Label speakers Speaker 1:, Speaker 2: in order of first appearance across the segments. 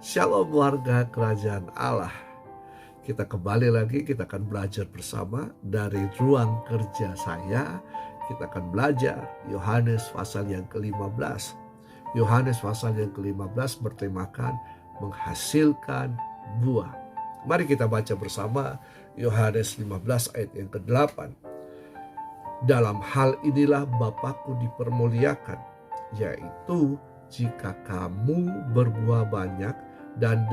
Speaker 1: Shalom warga kerajaan Allah. Kita kembali lagi, kita akan belajar bersama dari ruang kerja saya. Kita akan belajar Yohanes pasal yang ke-15. Yohanes pasal yang ke-15 bertemakan menghasilkan buah. Mari kita baca bersama Yohanes 15 ayat yang ke-8. Dalam hal inilah Bapakku dipermuliakan, yaitu jika kamu berbuah banyak, dan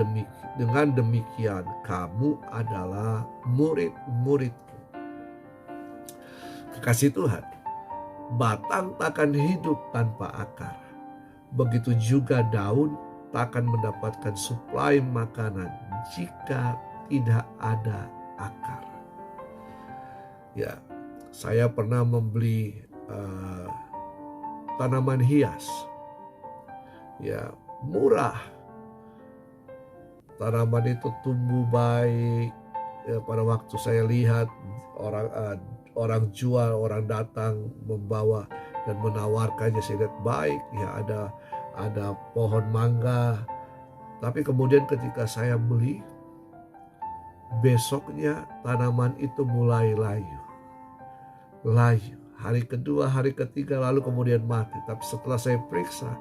Speaker 1: dengan demikian kamu adalah murid-muridku. Kekasih Tuhan, batang takkan hidup tanpa akar. Begitu juga daun takkan mendapatkan suplai makanan jika tidak ada akar. Ya, saya pernah membeli tanaman hias. Ya, murah. Tanaman itu tumbuh baik. Ya, pada waktu saya lihat orang jual, orang datang membawa dan menawarkannya, saya lihat baik. Ya, ada pohon mangga. Tapi kemudian ketika saya beli, besoknya tanaman itu mulai layu. Hari kedua, hari ketiga, lalu kemudian mati. Tapi setelah saya periksa,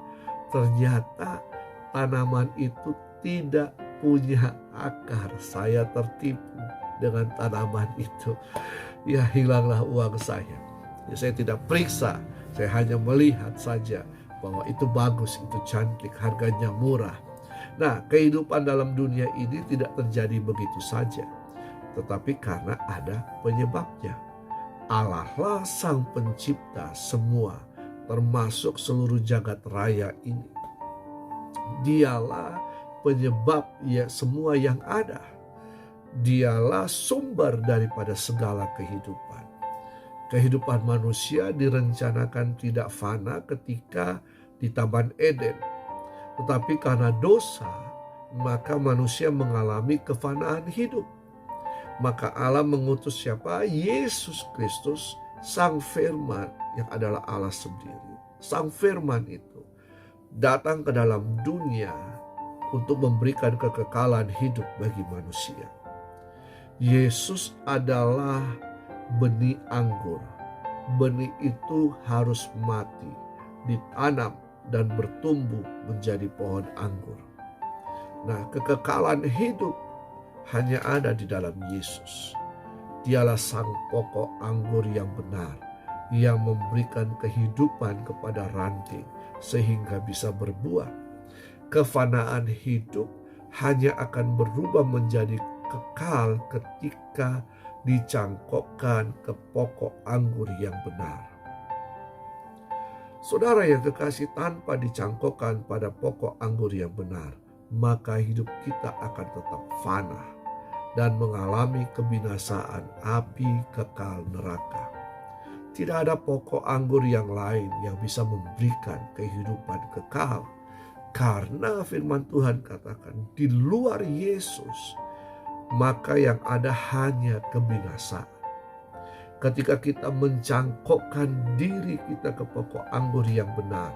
Speaker 1: ternyata tanaman itu tidak punya akar. Saya tertipu dengan tanaman itu. Ya, hilanglah uang saya. Ya, saya tidak periksa, saya hanya melihat saja bahwa itu bagus, itu cantik, harganya murah. Nah, kehidupan dalam dunia ini tidak terjadi begitu saja, tetapi karena ada penyebabnya. Allah lah sang pencipta semua, termasuk seluruh jagat raya ini. Dialah penyebab ya semua yang ada. Dialah sumber daripada segala kehidupan. Kehidupan manusia direncanakan tidak fana ketika di Taman Eden. Tetapi karena dosa, maka manusia mengalami kefanaan hidup. Maka Allah mengutus siapa? Yesus Kristus, Sang Firman yang adalah Allah sendiri. Sang Firman itu datang ke dalam dunia untuk memberikan kekekalan hidup bagi manusia. Yesus adalah benih anggur. Benih itu harus mati, ditanam dan bertumbuh menjadi pohon anggur. Nah, kekekalan hidup hanya ada di dalam Yesus. Dialah sang pokok anggur yang benar, yang memberikan kehidupan kepada ranting sehingga bisa berbuah. Kefanaan hidup hanya akan berubah menjadi kekal ketika dicangkokkan ke pokok anggur yang benar. Saudara yang kekasih, tanpa dicangkokkan pada pokok anggur yang benar, maka hidup kita akan tetap fana dan mengalami kebinasaan api kekal neraka. Tidak ada pokok anggur yang lain yang bisa memberikan kehidupan kekal. Karena firman Tuhan katakan, di luar Yesus, maka yang ada hanya kebinasaan. Ketika kita mencangkokkan diri kita ke pokok anggur yang benar,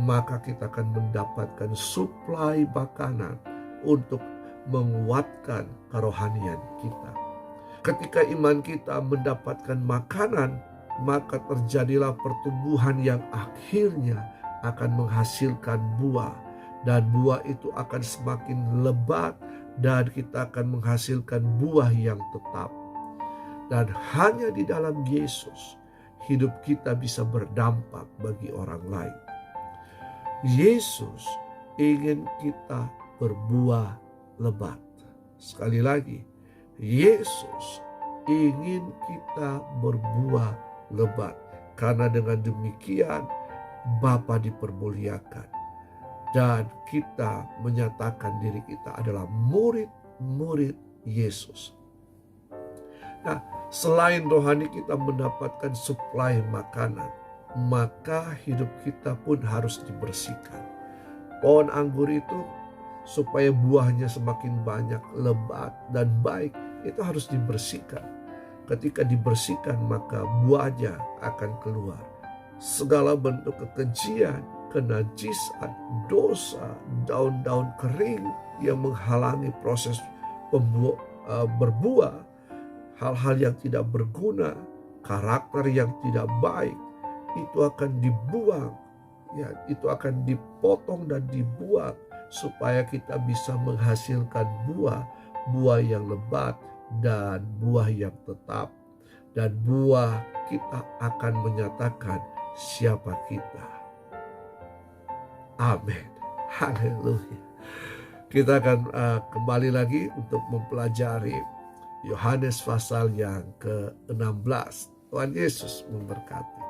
Speaker 1: maka kita akan mendapatkan suplai makanan untuk menguatkan kerohanian kita. Ketika iman kita mendapatkan makanan, maka terjadilah pertumbuhan yang akhirnya akan menghasilkan buah. Dan buah itu akan semakin lebat dan kita akan menghasilkan buah yang tetap. Dan hanya di dalam Yesus hidup kita bisa berdampak bagi orang lain. Yesus ingin kita berbuah lebat. Sekali lagi, Yesus ingin kita berbuah lebat. Karena dengan demikian Bapa dipermuliakan. Dan kita menyatakan diri kita adalah murid-murid Yesus. Nah, selain rohani kita mendapatkan suplai makanan, maka hidup kita pun harus dibersihkan. Pohon anggur itu supaya buahnya semakin banyak, lebat dan baik, itu harus dibersihkan. Ketika dibersihkan, maka buahnya akan keluar. Segala bentuk kekejian, kenajisan, dosa, daun-daun kering yang menghalangi proses berbuah, hal-hal yang tidak berguna, karakter yang tidak baik, itu akan dibuang, ya, itu akan dipotong dan dibuang supaya kita bisa menghasilkan buah yang lebat dan buah yang tetap, dan buah kita akan menyatakan siapa kita. Amin. Haleluya. Kita akan kembali lagi untuk mempelajari Yohanes pasal yang ke-16. Tuhan Yesus memberkati.